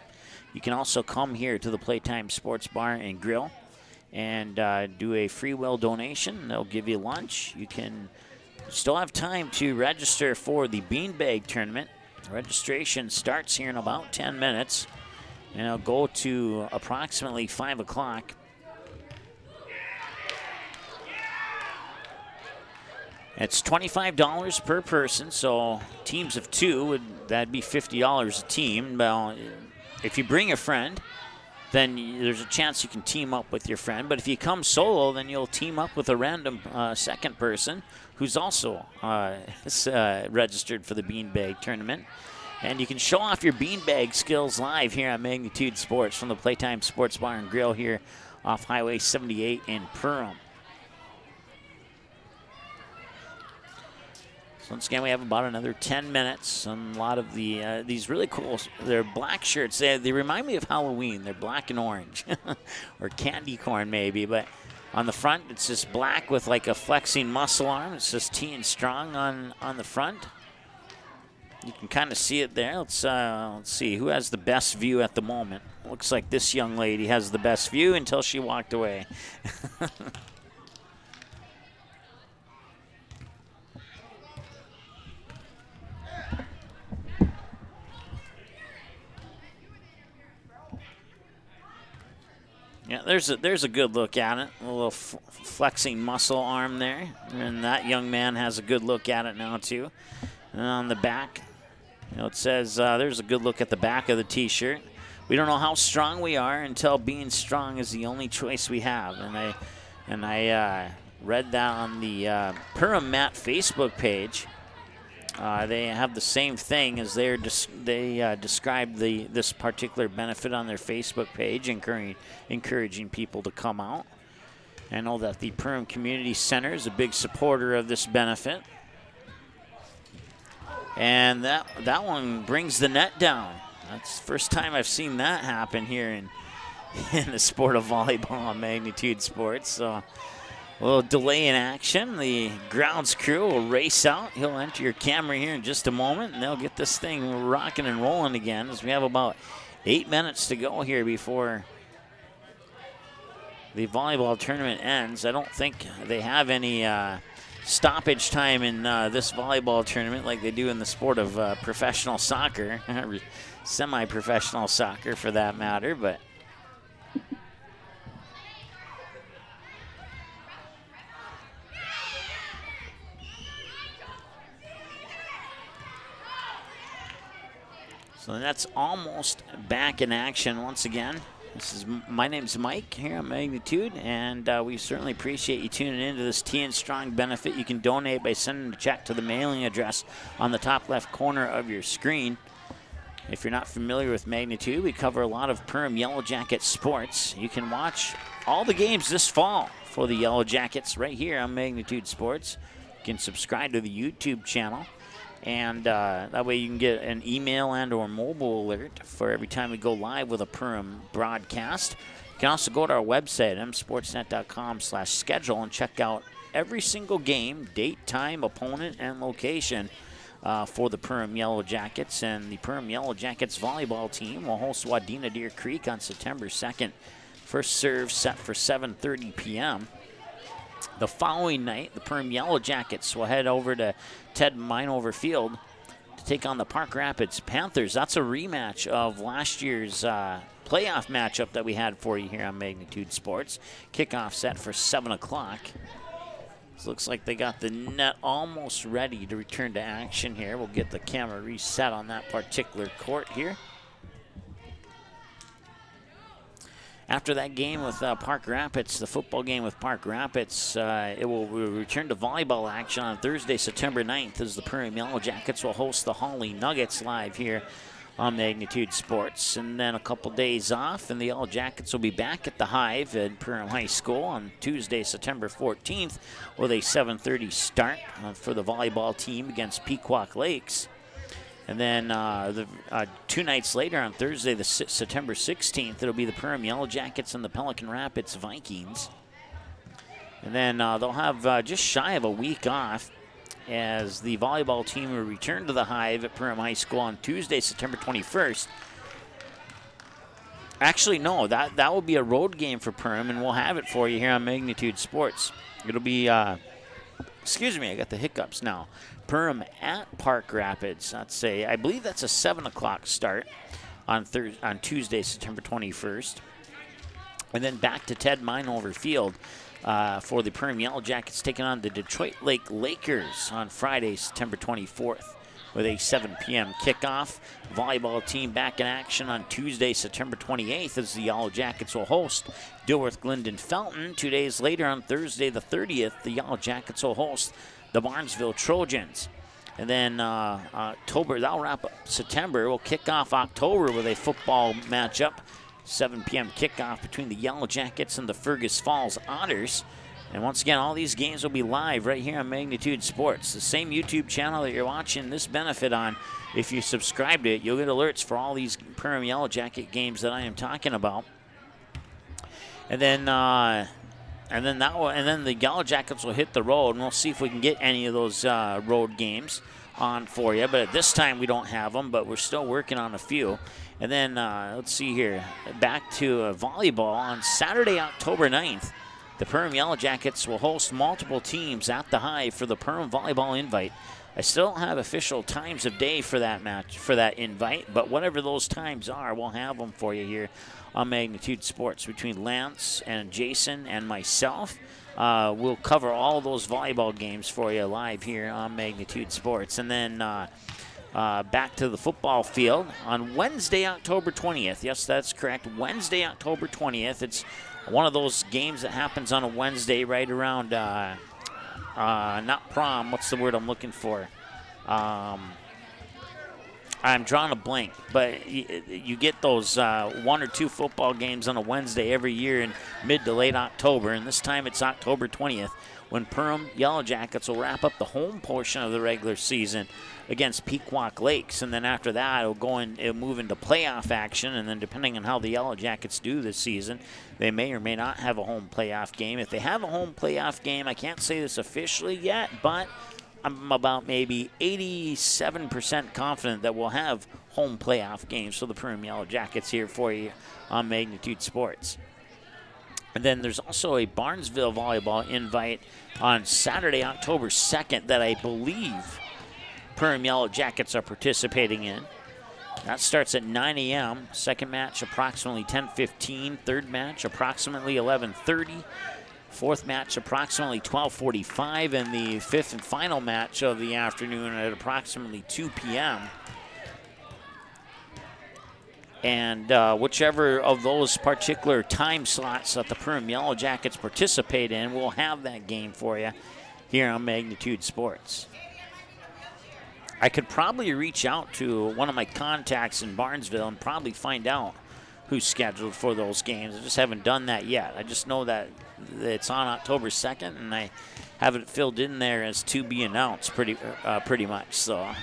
You can also come here to the Playtime Sports Bar and Grill and do a free will donation. They'll give you lunch. You can still have time to register for the beanbag tournament. Registration starts here in about 10 minutes. And it'll go to approximately 5 o'clock. It's $25 per person, so teams of two, that'd be $50 a team. Well, if you bring a friend, then there's a chance you can team up with your friend. But if you come solo, then you'll team up with a random second person who's also registered for the beanbag tournament. And you can show off your beanbag skills live here on Magnitude Sports from the Playtime Sports Bar and Grill here off Highway 78 in Perham. So once again, we have about another 10 minutes. And a lot of the these really cool, they're black shirts. They remind me of Halloween. They're black and orange, or candy corn maybe. But on the front, it's just black with like a flexing muscle arm. It's just Teian Strong on the front. You can kind of see it there. Let's see who has the best view at the moment. Looks like this young lady has the best view until she walked away. Yeah, there's a good look at it. A little flexing muscle arm there. And that young man has a good look at it now, too. And on the back, it says there's a good look at the back of the T-shirt. We don't know how strong we are until being strong is the only choice we have. And I read that on the Perham Mat Facebook page. They have the same thing as they describe this particular benefit on their Facebook page, encouraging people to come out. I know that the Perham Community Center is a big supporter of this benefit. And that one brings the net down. That's the first time I've seen that happen here in the sport of volleyball on Magnitude Sports. So a little delay in action. The grounds crew will race out. He'll enter your camera here in just a moment, and they'll get this thing rocking and rolling again as we have about 8 minutes to go here before the volleyball tournament ends. I don't think they have any stoppage time in this volleyball tournament like they do in the sport of professional soccer, semi-professional soccer for that matter, but so that's almost back in action once again. My name's Mike here on Magnitude, and we certainly appreciate you tuning into this Teian Strong benefit. You can donate by sending a check to the mailing address on the top left corner of your screen. If you're not familiar with Magnitude, we cover a lot of Perham Yellow Jacket sports. You can watch all the games this fall for the Yellow Jackets right here on Magnitude Sports. You can subscribe to the YouTube channel. And that way you can get an email and or mobile alert for every time we go live with a Perham broadcast. You can also go to our website, msportsnet.com/schedule, and check out every single game, date, time, opponent, and location for the Perham Yellow Jackets. And the Perham Yellow Jackets volleyball team will host Wadena Deer Creek on September 2nd. First serve set for 7:30 p.m. The following night, the Perham Yellow Jackets will head over to Ted Minover Field to take on the Park Rapids Panthers. That's a rematch of last year's playoff matchup that we had for you here on Magnitude Sports. Kickoff set for 7 o'clock. This looks like they got the net almost ready to return to action here. We'll get the camera reset on that particular court here. After that game with Park Rapids, the football game with Park Rapids, it will return to volleyball action on Thursday, September 9th, as the Perham Yellow Jackets will host the Holly Nuggets live here on Magnitude Sports. And then a couple days off, and the Yellow Jackets will be back at the Hive at Perham High School on Tuesday, September 14th, with a 7:30 start for the volleyball team against Pequot Lakes. And then 2 nights later, on Thursday, September 16th, it'll be the Perham Yellow Jackets and the Pelican Rapids Vikings. And then they'll have just shy of a week off as the volleyball team will return to the Hive at Perham High School on Tuesday, September 21st. Actually, no, that will be a road game for Perham, and we'll have it for you here on Magnitude Sports. It'll be, excuse me, I got the hiccups now. Perham at Park Rapids. I believe that's a 7 o'clock start on Tuesday, September 21st. And then back to Ted Minover Field for the Perham Yellow Jackets taking on the Detroit Lake Lakers on Friday, September 24th with a 7 p.m. kickoff. Volleyball team back in action on Tuesday, September 28th as the Yellow Jackets will host Dilworth Glendon Felton. 2 days later on Thursday the 30th, the Yellow Jackets will host the Barnesville Trojans. And then October, that'll wrap up September. We'll kick off October with a football matchup. 7 p.m. kickoff between the Yellow Jackets and the Fergus Falls Otters. And once again, all these games will be live right here on Magnitude Sports. The same YouTube channel that you're watching this benefit on. If you subscribe to it, you'll get alerts for all these Perham Yellow Jacket games that I am talking about. And then the Yellow Jackets will hit the road, and we'll see if we can get any of those road games on for you. But at this time, we don't have them, but we're still working on a few. And then, let's see here, back to volleyball on Saturday, October 9th. The Perham Yellow Jackets will host multiple teams at the Hive for the Perham Volleyball Invite I still don't have official times of day for that match, for that invite, but whatever those times are, we'll have them for you here on Magnitude Sports. Between Lance and Jason and myself, we'll cover all those volleyball games for you live here on Magnitude Sports. And then back to the football field on Wednesday, October 20th. Yes, that's correct. Wednesday, October 20th. It's one of those games that happens on a Wednesday right around, not prom, what's the word I'm looking for? I'm drawing a blank, but you get those 1 or 2 football games on a Wednesday every year in mid to late October, and this time it's October 20th when Perham Yellow Jackets will wrap up the home portion of the regular season against Pequot Lakes, and then after that it'll move into playoff action, and then depending on how the Yellow Jackets do this season, they may or may not have a home playoff game. If they have a home playoff game, I can't say this officially yet, but I'm about maybe 87% confident that we'll have home playoff games for the Perham Yellow Jackets here for you on Magnitude Sports. And then there's also a Barnesville volleyball invite on Saturday, October 2nd that I believe Perham Yellow Jackets are participating in. That starts at 9 a.m. Second match approximately 10:15. Third match approximately 11:30. Fourth match approximately 12:45, and the fifth and final match of the afternoon at approximately 2 p.m. And whichever of those particular time slots that the Perham Yellow Jackets participate in, we'll have that game for you here on Magnitude Sports. I could probably reach out to one of my contacts in Barnesville and probably find out who's scheduled for those games. I just haven't done that yet. I just know that it's on October 2nd, and I have it filled in there as to be announced pretty much. So,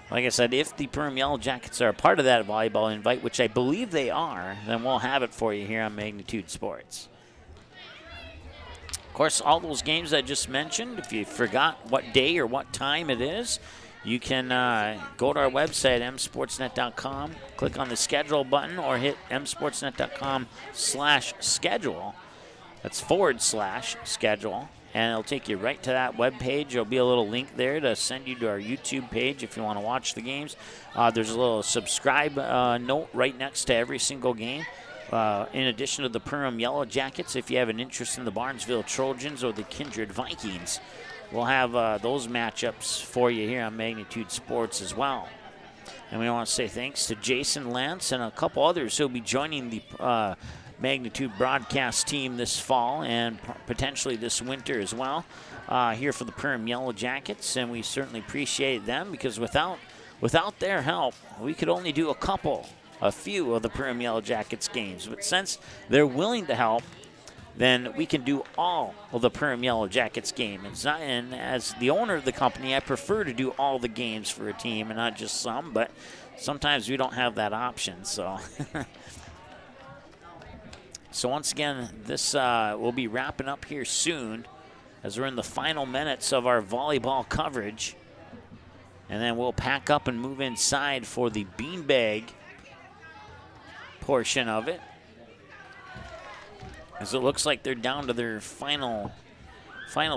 like I said, if the Perham Yellow Jackets are a part of that volleyball invite, which I believe they are, then we'll have it for you here on Magnitude Sports. Of course, all those games I just mentioned, if you forgot what day or what time it is, you can go to our website, msportsnet.com, click on the schedule button, or hit msportsnet.com/schedule. That's /schedule, and it'll take you right to that web page. There'll be a little link there to send you to our YouTube page if you want to watch the games. There's a little subscribe note right next to every single game. In addition to the Perham Yellow Jackets, if you have an interest in the Barnesville Trojans or the Kindred Vikings, we'll have those matchups for you here on Magnitude Sports as well. And we want to say thanks to Jason Lance and a couple others who'll be joining the Magnitude broadcast team this fall and potentially this winter as well here for the Perham Yellow Jackets. And we certainly appreciate them, because without their help, we could only do a few of the Perham Yellow Jackets games. But since they're willing to help, then we can do all of the Perham Yellow Jackets games. And as the owner of the company, I prefer to do all the games for a team and not just some, but sometimes we don't have that option. So, so once again, this will be wrapping up here soon as we're in the final minutes of our volleyball coverage. And then we'll pack up and move inside for the beanbag portion of it, as it looks like they're down to their final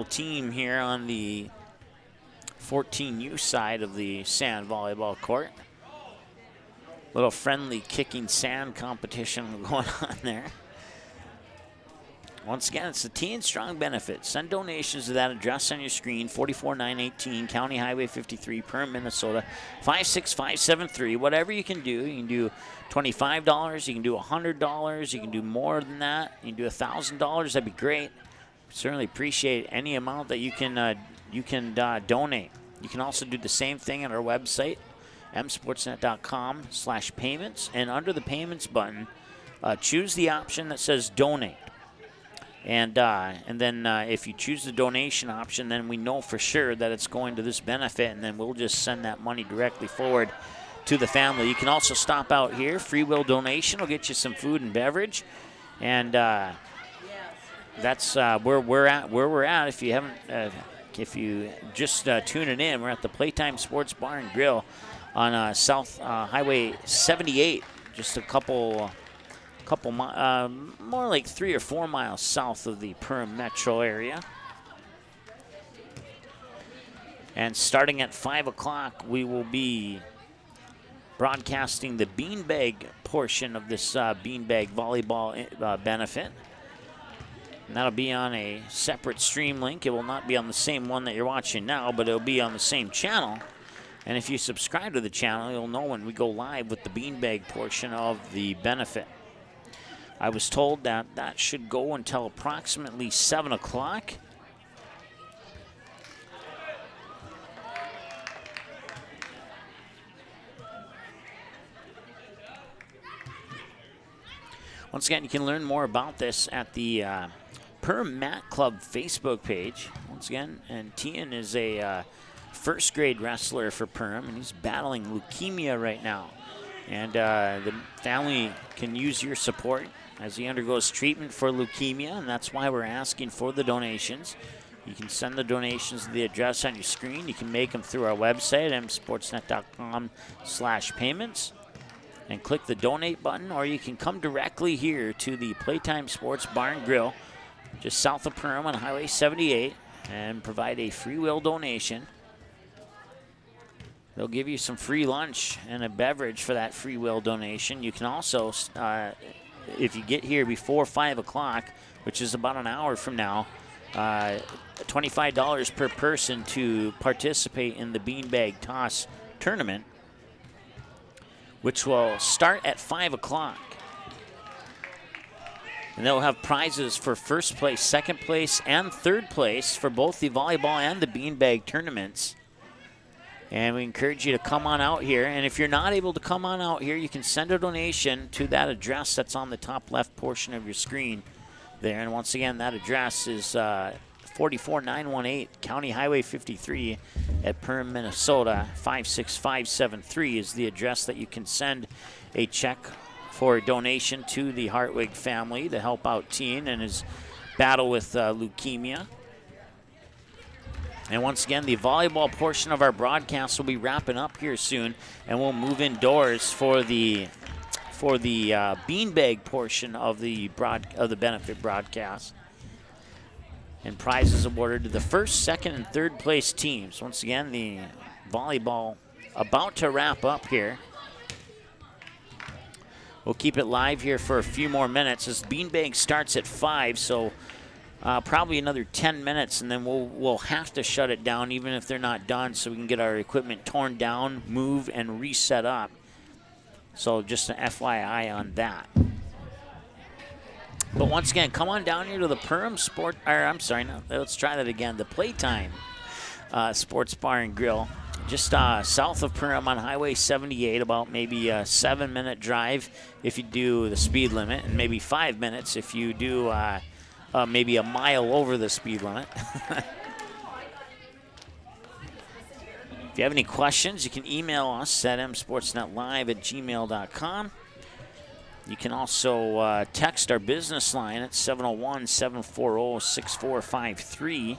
team here on the 14U side of the sand volleyball court. Little friendly kicking sand competition going on there. Once again, it's the Teian Strong benefit. Send donations to that address on your screen, 44918 County Highway 53, Perham, Minnesota, 56573. Whatever you can do. You can do $25, you can do $100, you can do more than that. You can do $1,000. That'd be great. Certainly appreciate any amount that you can donate. You can also do the same thing on our website, msportsnet.com/payments, and under the payments button, choose the option that says donate. And then if you choose the donation option, then we know for sure that it's going to this benefit, and then we'll just send that money directly forward to the family. You can also stop out here. Free will donation will get you some food and beverage, and that's where we're at. If you haven't, if you just tuning in, we're at the Playtime Sports Bar and Grill on South Highway 78, just a couple more like 3 or 4 miles south of the Perham metro area. And starting at 5 o'clock, we will be broadcasting the beanbag portion of this beanbag volleyball benefit. And that'll be on a separate stream link. It will not be on the same one that you're watching now, but it'll be on the same channel. And if you subscribe to the channel, you'll know when we go live with the beanbag portion of the benefit. I was told that that should go until approximately 7 o'clock. Once again, you can learn more about this at the Perham Mat Club Facebook page. Once again, and Teian is a first grade wrestler for Perham, and he's battling leukemia right now. And the family can use your support as he undergoes treatment for leukemia, and that's why we're asking for the donations. You can send the donations to the address on your screen. You can make them through our website, msportsnet.com/payments. And click the donate button, or you can come directly here to the Playtime Sports Bar and Grill, just south of Perham on Highway 78, and provide a free will donation. They'll give you some free lunch and a beverage for that free will donation. You can also, if you get here before 5 o'clock, which is about an hour from now, $25 per person to participate in the beanbag toss tournament, which will start at 5 o'clock. And they'll have prizes for first place, second place, and third place for both the volleyball and the beanbag tournaments. And we encourage you to come on out here. And if you're not able to come on out here, you can send a donation to that address that's on the top left portion of your screen there. And once again, that address is 44918 County Highway 53 at Perham, Minnesota. 56573 is the address that you can send a check for a donation to the Hartwig family to help out Teian in his battle with leukemia. And once again, the volleyball portion of our broadcast will be wrapping up here soon, and we'll move indoors for the beanbag portion of the benefit broadcast. And prizes awarded to the first, second, and third place teams. Once again, the volleyball about to wrap up here. We'll keep it live here for a few more minutes as beanbag starts at 5, so probably another 10 minutes, and then we'll have to shut it down even if they're not done, so we can get our equipment torn down, move, and reset up. So just an FYI on that. But once again, come on down here to the Perham let's try that again. The Playtime Sports Bar and Grill, just south of Perham on Highway 78, about maybe a 7-minute drive if you do the speed limit, and maybe 5 minutes if you do maybe a mile over the speed limit. If you have any questions, you can email us at msportsnetlive@gmail.com. You can also text our business line at 701-740-6453.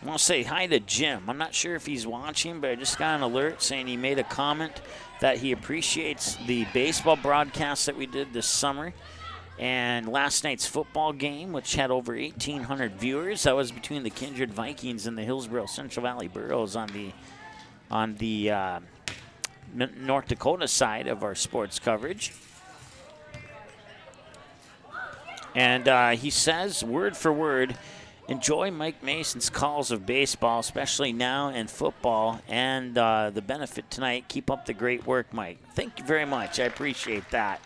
I want to say hi to Jim. I'm not sure if he's watching, but I just got an alert saying he made a comment that he appreciates the baseball broadcast that we did this summer and last night's football game, which had over 1,800 viewers. That was between the Kindred Vikings and the Hillsborough Central Valley Burros on the North Dakota side of our sports coverage. And he says, word for word, enjoy Mike Mason's calls of baseball, especially now in football, and the benefit tonight. Keep up the great work, Mike. Thank you very much. I appreciate that.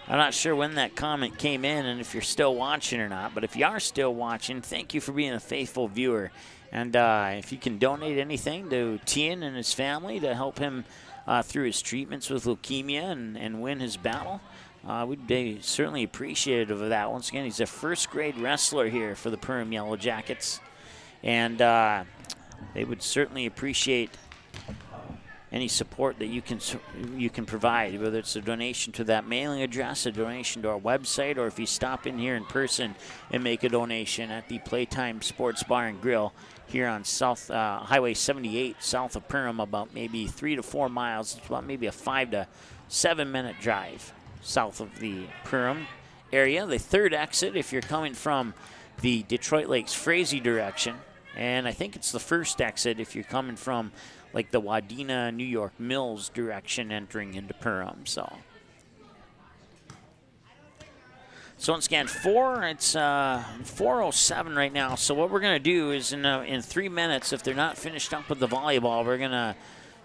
I'm not sure when that comment came in and if you're still watching or not, but if you are still watching, thank you for being a faithful viewer. And if you can donate anything to Teian and his family to help him through his treatments with leukemia and win his battle, we'd be certainly appreciative of that. Once again, he's a first-grade wrestler here for the Perham Yellow Jackets, and they would certainly appreciate any support that you can provide, whether it's a donation to that mailing address, a donation to our website, or if you stop in here in person and make a donation at the Playtime Sports Bar and Grill here on Highway 78, south of Perham, about maybe 3 to 4 miles. It's about maybe a 5 to 7-minute drive south of the Perham area. The third exit if you're coming from the Detroit Lakes Frazee direction. And I think it's the first exit if you're coming from like the Wadena, New York Mills direction entering into Perham. So once again, it's 4:07 right now. So what we're going to do is in 3 minutes, if they're not finished up with the volleyball, we're going to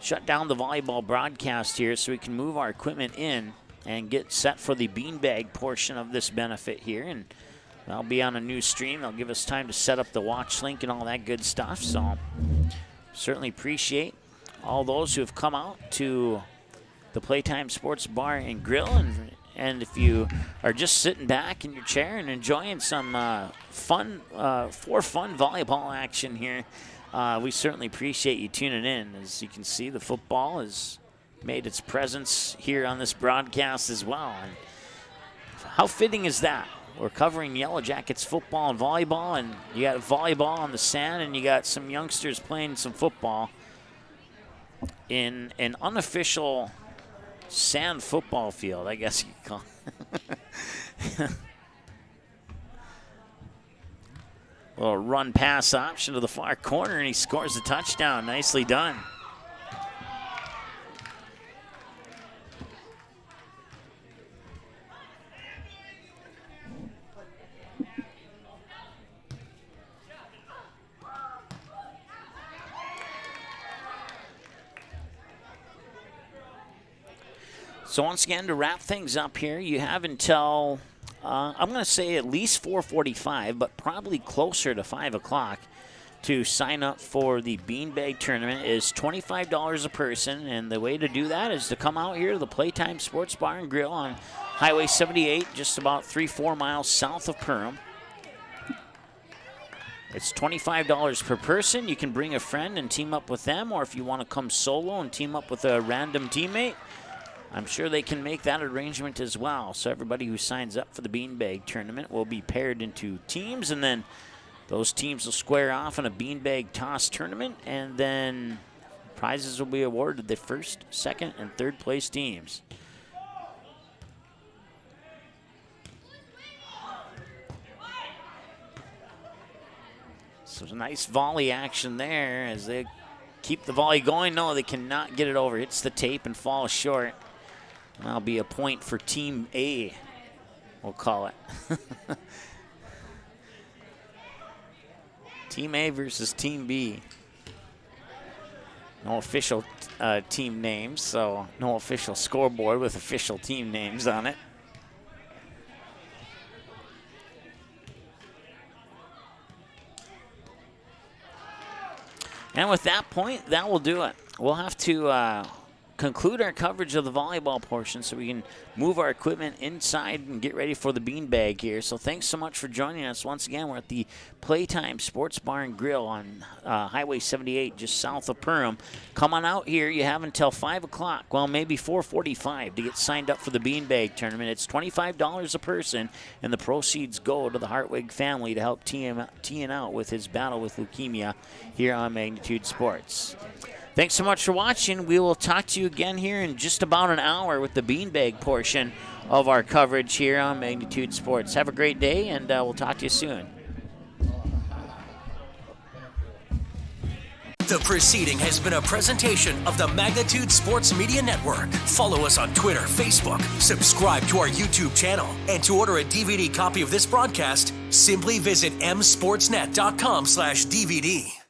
shut down the volleyball broadcast here so we can move our equipment in and get set for the beanbag portion of this benefit here. And that'll be on a new stream. They'll give us time to set up the watch link and all that good stuff. So certainly appreciate all those who have come out to the Playtime Sports Bar and Grill. And if you are just sitting back in your chair and enjoying some fun volleyball action here, we certainly appreciate you tuning in. As you can see, the football has made its presence here on this broadcast as well. And how fitting is that? We're covering Yellow Jackets football and volleyball, and you got volleyball on the sand, and you got some youngsters playing some football in an unofficial sand football field, I guess you could call it. Little run pass option to the far corner, and he scores a touchdown. Nicely done. So once again, to wrap things up here, you have until, I'm going to say at least 4:45, but probably closer to 5 o'clock to sign up for the Beanbag Tournament. It is $25 a person, and the way to do that is to come out here to the Playtime Sports Bar and Grill on Highway 78, just about 3-4 miles south of Perham. It's $25 per person. You can bring a friend and team up with them, or if you want to come solo and team up with a random teammate, I'm sure they can make that arrangement as well. So everybody who signs up for the Beanbag Tournament will be paired into teams, and then those teams will square off in a beanbag toss tournament, and then prizes will be awarded to the first, second, and third place teams. So a nice volley action there as they keep the volley going. No, they cannot get it over. Hits the tape and falls short. That'll be a point for Team A, we'll call it. Team A versus Team B. No official team names, so no official scoreboard with official team names on it. And with that point, that will do it. We'll have to conclude our coverage of the volleyball portion so we can move our equipment inside and get ready for the beanbag here. So thanks so much for joining us. Once again, we're at the Playtime Sports Bar and Grill on Highway 78, just south of Perham. Come on out here. You have until 5 o'clock, well, maybe 4:45 to get signed up for the beanbag tournament. It's $25 a person, and the proceeds go to the Hartwig family to help Teian out with his battle with leukemia here on Magnitude Sports. Thanks so much for watching. We will talk to you again here in just about an hour with the beanbag portion of our coverage here on Magnitude Sports. Have a great day, and we'll talk to you soon. The proceeding has been a presentation of the Magnitude Sports Media Network. Follow us on Twitter, Facebook, subscribe to our YouTube channel, and to order a DVD copy of this broadcast, simply visit msportsnet.com/DVD.